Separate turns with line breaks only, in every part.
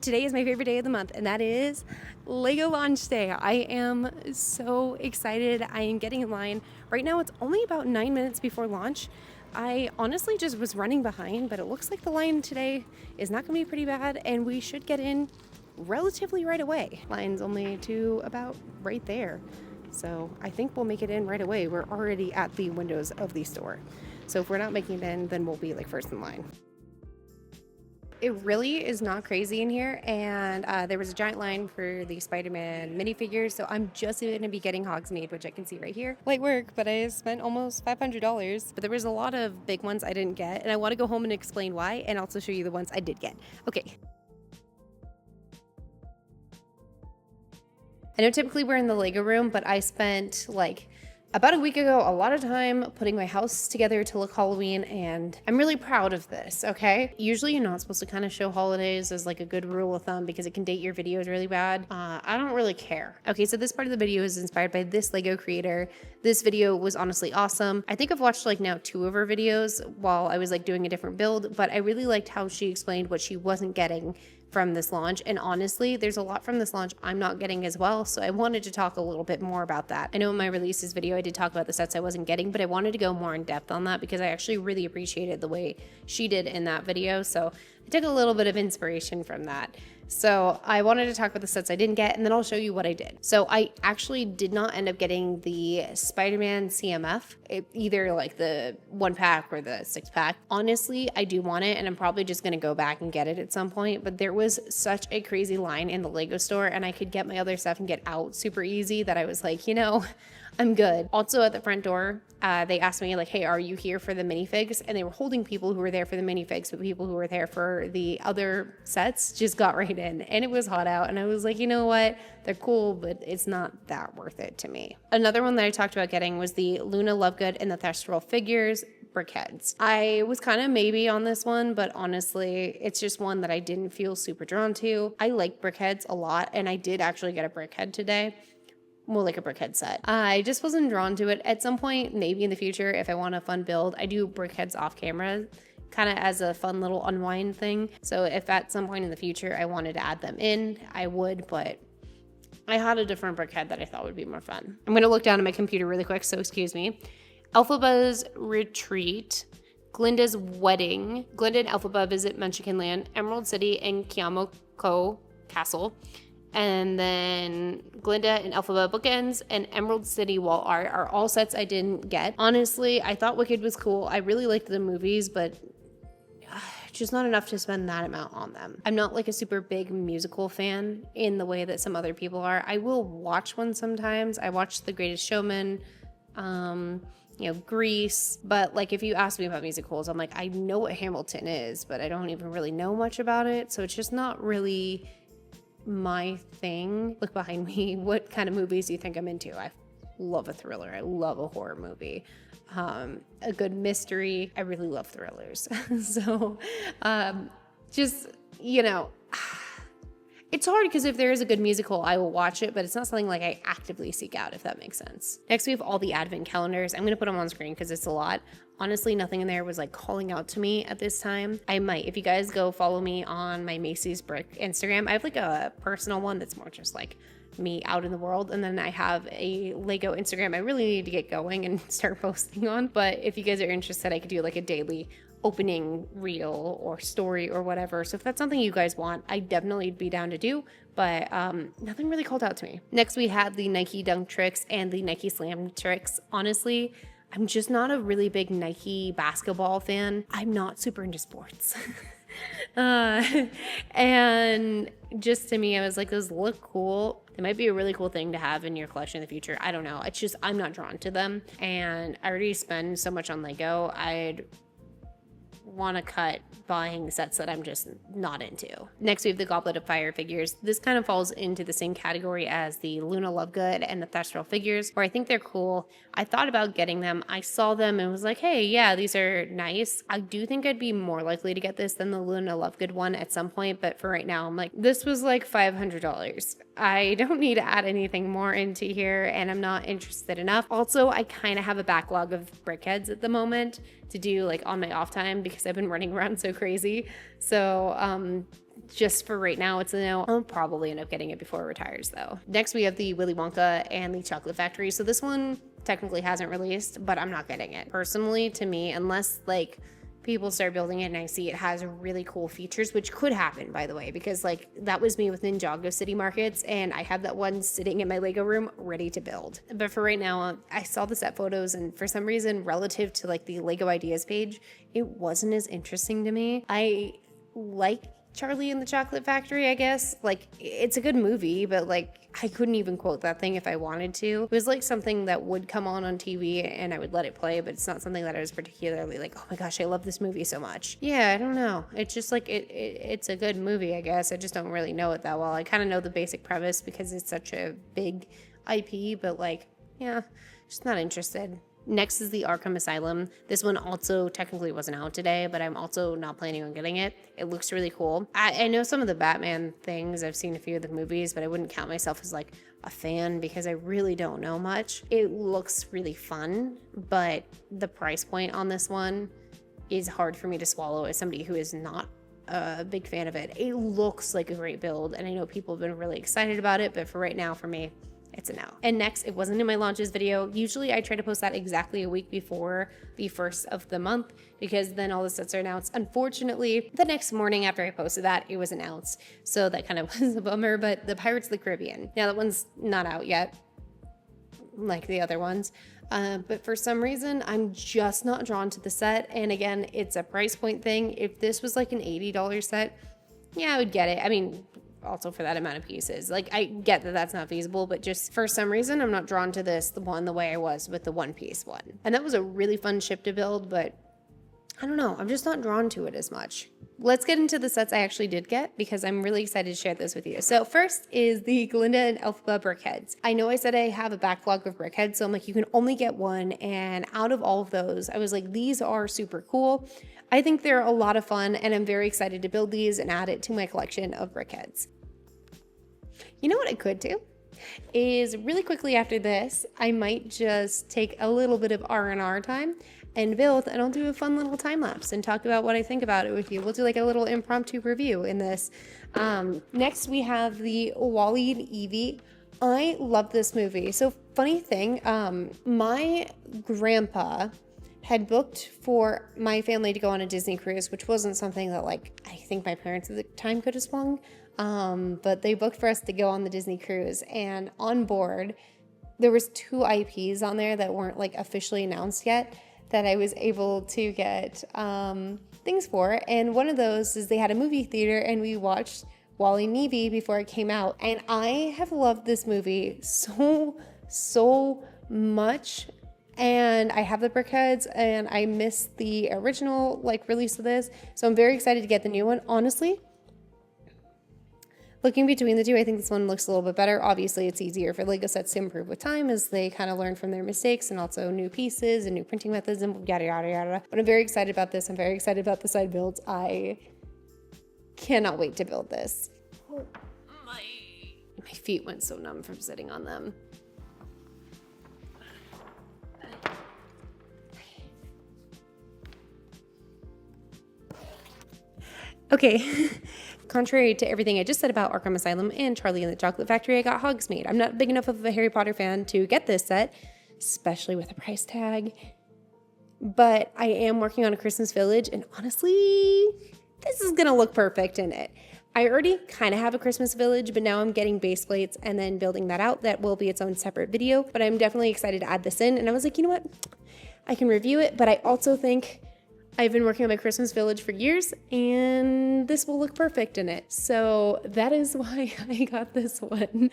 Today is my favorite day of the month, and that is Lego launch day. I am so excited. I am getting in line. Right now it's only about 9 minutes before launch. I honestly just was running behind, but it looks like the line today is not gonna be pretty bad, and we should get in relatively right away. Line's only to about right there. So I think we'll make it in right away. We're already at the windows of the store. So if we're not making it in, then we'll be like first in line. It really is not crazy in here, and there was a giant line for the Spider-Man minifigures, so I'm just going to be getting Hogsmeade, which I can see right here. Light work, but I spent almost $500, but there was a lot of big ones I didn't get, and I want to go home and explain why, and also show you the ones I did get. Okay. I know typically we're in the Lego room, but I spent like about a week ago a lot of time putting my house together to look Halloween, and I'm really proud of this, okay? Usually you're not supposed to kind of show holidays as like a good rule of thumb because it can date your videos really bad. I don't really care. Okay, so this part of the video is inspired by this Lego creator. This video was honestly awesome. I think I've watched like now 2 of her videos while I was like doing a different build, but I really liked how she explained what she wasn't getting from this launch, and honestly there's a lot from this launch I'm not getting as well, so I wanted to talk a little bit more about that. I know in my releases video I did talk about the sets I wasn't getting, but I wanted to go more in depth on that because I actually really appreciated the way she did in that video, so I took a little bit of inspiration from that. So I wanted to talk about the sets I didn't get, and then I'll show you what I did. So I actually did not end up getting the Spider-Man CMF, either like the 1-pack or the 6-pack. Honestly, I do want it, and I'm probably just gonna go back and get it at some point, but there was such a crazy line in the Lego store, and I could get my other stuff and get out super easy that I was like, you know, I'm good. Also at the front door, they asked me like, hey, are you here for the minifigs? And they were holding people who were there for the minifigs, but people who were there for the other sets just got right in, and it was hot out. And I was like, you know what? They're cool, but it's not that worth it to me. Another one that I talked about getting was the Luna Lovegood and the Thestral figures brickheads. I was kind of maybe on this one, but honestly, it's just one that I didn't feel super drawn to. I like brickheads a lot, and I did actually get a brickhead today. More like a brickhead set. I just wasn't drawn to it. At some point, maybe in the future, if I want a fun build, I do brickheads off camera, kind of as a fun little unwind thing. So if at some point in the future I wanted to add them in, I would, but I had a different brickhead that I thought would be more fun. I'm gonna look down at my computer really quick, so excuse me. Elphaba's Retreat, Glinda's Wedding, Glinda and Elphaba visit Munchkin Land, Emerald City and Kiamoko Castle, and then Glinda and Elphaba Bookends and Emerald City Wall Art are all sets I didn't get. Honestly, I thought Wicked was cool. I really liked the movies, but just not enough to spend that amount on them. I'm not like a super big musical fan in the way that some other people are. I will watch one sometimes. I watched The Greatest Showman, Grease, but like if you ask me about musicals, I'm like, I know what Hamilton is, but I don't even really know much about it. So it's just not really my thing. Look behind me. What kind of movies do you think I'm into? I love a thriller. I love a horror movie. A good mystery. I really love thrillers. So just, it's hard because if there is a good musical, I will watch it, but it's not something like I actively seek out, if that makes sense. Next, we have all the advent calendars. I'm going to put them on screen because it's a lot. Honestly, nothing in there was like calling out to me at this time. I might, if you guys go follow me on my Macy's Brick Instagram, I have like a personal one that's more just like me out in the world, and then I have a Lego Instagram I really need to get going and start posting on. But if you guys are interested, I could do like a daily opening reel or story or whatever. So if that's something you guys want, I definitely be down to do, but nothing really called out to me. Next, we had the Nike Dunk Tricks and the Nike Slam Tricks. Honestly, I'm just not a really big Nike basketball fan. I'm not super into sports. And just to me, I was like, those look cool. They might be a really cool thing to have in your collection in the future. I don't know. It's just, I'm not drawn to them. And I already spend so much on Lego. I'd want to cut buying sets that I'm just not into. Next, we have the Goblet of Fire figures. This kind of falls into the same category as the Luna Lovegood and the Thestral figures, where I think they're cool. I thought about getting them. I saw them and was like, hey, yeah, these are nice. I do think I'd be more likely to get this than the Luna Lovegood one at some point, but for right now, I'm like, this was like $500. I don't need to add anything more into here, and I'm not interested enough. Also, I kind of have a backlog of brickheads at the moment to do like on my off time because I've been running around so crazy. So just for right now, it's a no. I'll probably end up getting it before it retires though. Next, we have the Willy Wonka and the Chocolate Factory. So this one technically hasn't released, but I'm not getting it. Personally, to me, unless like people start building it and I see it has really cool features, which could happen, by the way, because like that was me with Ninjago City Markets, and I have that one sitting in my Lego room ready to build. But for right now, I saw the set photos, and for some reason, relative to like the Lego Ideas page, it wasn't as interesting to me. I like Charlie and the Chocolate Factory, I guess. Like, it's a good movie, but like I couldn't even quote that thing if I wanted to. It was like something that would come on TV and I would let it play, but it's not something that I was particularly like, oh my gosh, I love this movie so much. Yeah, I don't know. It's just like it's a good movie, I guess. I just don't really know it that well. I kind of know the basic premise because it's such a big IP, but like, yeah, just not interested. Next is the Arkham Asylum. This one also technically wasn't out today, but I'm also not planning on getting it. It looks really cool. I know some of the Batman things. I've seen a few of the movies, but I wouldn't count myself as like a fan because I really don't know much. It looks really fun, but the price point on this one is hard for me to swallow as somebody who is not a big fan of it. It looks like a great build, and I know people have been really excited about it, but for right now, for me, it's a no. And next, it wasn't in my launches video. Usually I try to post that exactly a week before the first of the month because then all the sets are announced. Unfortunately, the next morning after I posted that, it was announced. So that kind of was a bummer, but the Pirates of the Caribbean. Now that one's not out yet, like the other ones. But for some reason, I'm just not drawn to the set. And again, it's a price point thing. If this was like an $80 set, yeah, I would get it. I mean, also for that amount of pieces. Like, I get that that's not feasible, but just for some reason, I'm not drawn to this the way I was with the one piece one. And that was a really fun ship to build, but I don't know. I'm just not drawn to it as much. Let's get into the sets I actually did get because I'm really excited to share this with you. So first is the Glinda and Elphaba brickheads. I know I said I have a backlog of brickheads, so I'm like, you can only get one. And out of all of those, I was like, these are super cool. I think they're a lot of fun, and I'm very excited to build these and add it to my collection of brickheads. You know what I could do? Is really quickly after this, I might just take a little bit of R&R time and build, and I'll do a fun little time lapse and talk about what I think about it with you. We'll do like a little impromptu review in this. Next, we have the Wall-E and Evie. I love this movie. So funny thing, my grandpa had booked for my family to go on a Disney cruise, which wasn't something that like I think my parents at the time could have swung. But they booked for us to go on the Disney cruise, and on board there was 2 IPs on there that weren't like officially announced yet that I was able to get things for. And one of those is they had a movie theater and we watched Wall-E and Evie before it came out. And I have loved this movie so much. And I have the brickheads and I missed the original like release of this. So I'm very excited to get the new one. Honestly, looking between the two, I think this one looks a little bit better. Obviously, it's easier for Lego sets to improve with time as they kind of learn from their mistakes and also new pieces and new printing methods and yada, yada, yada. But I'm very excited about this. I'm very excited about the side builds. I cannot wait to build this. My feet went so numb from sitting on them. Okay. Contrary to everything I just said about Arkham Asylum and Charlie and the Chocolate Factory, I got Hogsmeade. I'm not big enough of a Harry Potter fan to get this set, especially with a price tag. But I am working on a Christmas Village, and honestly, this is gonna look perfect in it. I already kind of have a Christmas Village, but now I'm getting base plates and then building that out. That will be its own separate video, but I'm definitely excited to add this in. And I was like, you know what? I can review it, but I also think I've been working on my Christmas Village for years, and this will look perfect in it. So that is why I got this one.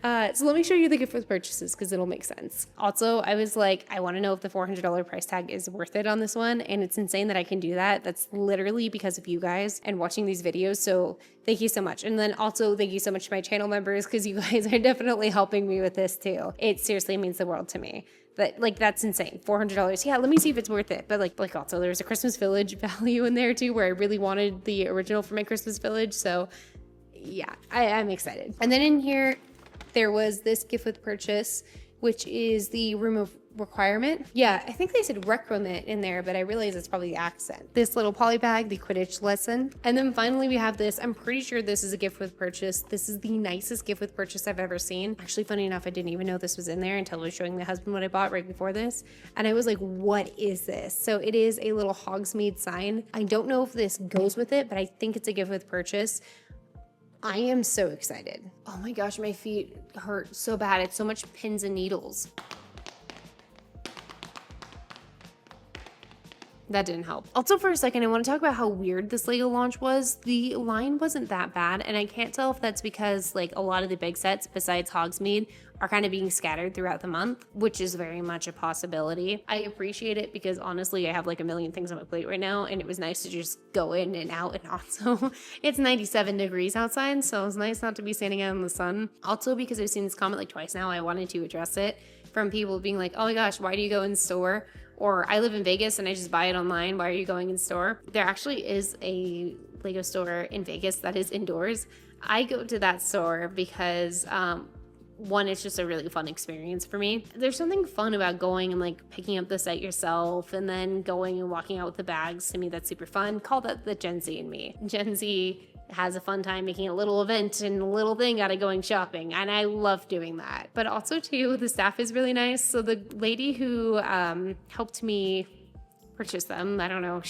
So let me show you the gift with purchases because it'll make sense. Also, I was like, I want to know if the $400 price tag is worth it on this one, and it's insane that I can do that. That's literally because of you guys and watching these videos. So thank you so much. And then also thank you so much to my channel members because you guys are definitely helping me with this too. It seriously means the world to me. But like, that's insane. $400. Yeah, let me see if it's worth it. But like also there's a Christmas Village value in there too, where I really wanted the original for my Christmas Village. So yeah, I'm excited. And then in here, there was this gift with purchase, which is the Room of requirement. Yeah, I think they said requirement in there, but I realize it's probably the accent. This little poly bag, the Quidditch lesson. And then finally we have this. I'm pretty sure this is a gift with purchase. This is the nicest gift with purchase I've ever seen. Actually, funny enough, I didn't even know this was in there until I was showing my husband what I bought right before this. And I was like, what is this? So it is a little Hogsmeade sign. I don't know if this goes with it, but I think it's a gift with purchase. I am so excited. Oh my gosh, my feet hurt so bad. It's so much pins and needles. That didn't help. Also, for a second, I want to talk about how weird this Lego launch was. The line wasn't that bad, and I can't tell if that's because like a lot of the big sets besides Hogsmeade are kind of being scattered throughout the month, which is very much a possibility. I appreciate it because honestly, I have like a million things on my plate right now, and it was nice to just go in and out. And also, it's 97 degrees outside, so it's nice not to be standing out in the sun. Also, because I've seen this comment like twice now, I wanted to address it from people being like, oh my gosh, why do you go in store? Or I live in Vegas and I just buy it online. Why are you going in store? There actually is a Lego store in Vegas that is indoors. I go to that store because one, it's just a really fun experience for me. There's something fun about going and like picking up the set yourself and then going and walking out with the bags. To me, that's super fun. Call that the Gen Z in me. Gen Z has a fun time making a little event and a little thing out of going shopping, and I love doing that. But also too, the staff is really nice. So the lady who helped me purchase them, I don't know,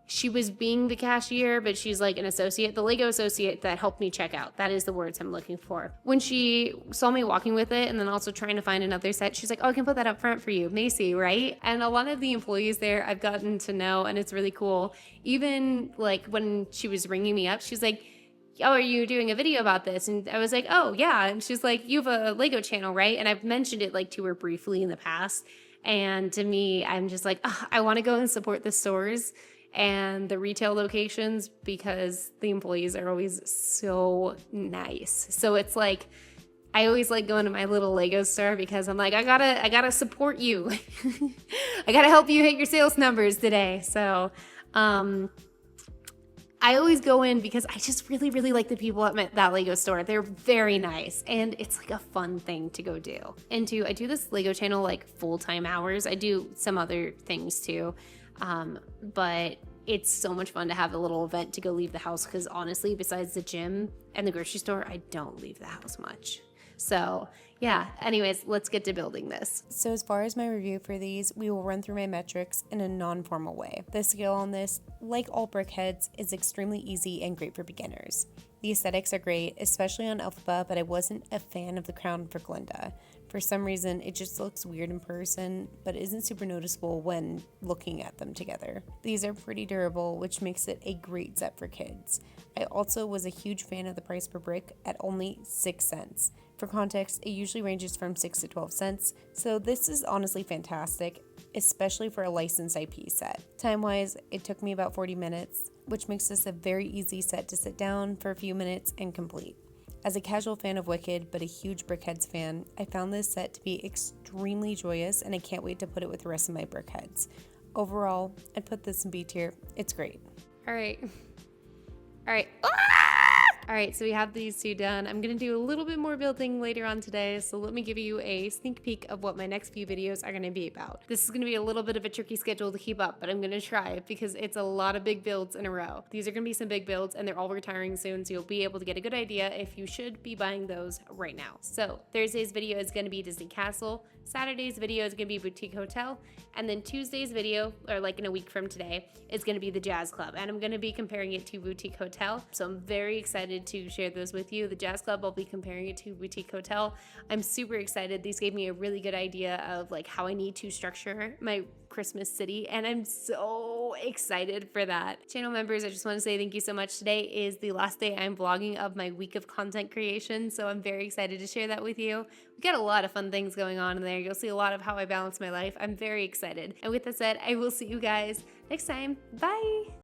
she was being the cashier, but she's like an associate, the Lego associate that helped me check out. That is the words I'm looking for. When she saw me walking with it and then also trying to find another set, she's like, oh, I can put that up front for you, Macy, right? And a lot of the employees there I've gotten to know, and it's really cool. Even like when she was ringing me up, she's like, oh, are you doing a video about this? And I was like, oh yeah. And she's like, you have a Lego channel, right? And I've mentioned it like to her briefly in the past. And to me, I'm just like, oh, I want to go and support the stores and the retail locations because the employees are always so nice. So it's like, I always like going to my little Lego store because I'm like, I gotta support you. I gotta help you hit your sales numbers today. So, I always go in because I just really, really like the people at that Lego store. They're very nice and it's like a fun thing to go do. And I do this Lego channel like full-time hours. I do some other things too. But it's so much fun to have a little event to go leave the house because honestly, besides the gym and the grocery store, I don't leave the house much. So yeah, anyways, let's get to building this. So as far as my review for these, we will run through my metrics in a non-formal way. The scale on this, like all brickheads, is extremely easy and great for beginners. The aesthetics are great, especially on Elphaba, but I wasn't a fan of the crown for Glinda. For some reason, it just looks weird in person, but isn't super noticeable when looking at them together. These are pretty durable, which makes it a great set for kids. I also was a huge fan of the price per brick at only 6 cents. For context, it usually ranges from 6 to 12 cents, so this is honestly fantastic, especially for a licensed IP set. Time-wise, it took me about 40 minutes, which makes this a very easy set to sit down for a few minutes and complete. As a casual fan of Wicked, but a huge Brickheads fan, I found this set to be extremely joyous, and I can't wait to put it with the rest of my Brickheads. Overall, I'd put this in B tier. It's great. All right. All right, so we have these two done. I'm gonna do a little bit more building later on today, so let me give you a sneak peek of what my next few videos are gonna be about. This is gonna be a little bit of a tricky schedule to keep up, but I'm gonna try because it's a lot of big builds in a row. These are gonna be some big builds and they're all retiring soon, so you'll be able to get a good idea if you should be buying those right now. So Thursday's video is gonna be Disney Castle, Saturday's video is gonna be Boutique Hotel, and then Tuesday's video, or like in a week from today, is gonna be the Jazz Club, and I'm gonna be comparing it to Boutique Hotel. So I'm very excited to share those with you. The Jazz Club, I'll be comparing it to Boutique Hotel. I'm super excited. These gave me a really good idea of like how I need to structure my Christmas city, and I'm so excited for that. Channel members, I just want to say thank you so much. Today is the last day I'm vlogging of my week of content creation, so I'm very excited to share that with you. We got a lot of fun things going on in there. You'll see a lot of how I balance my life. I'm very excited. And with that said, I will see you guys next time. Bye!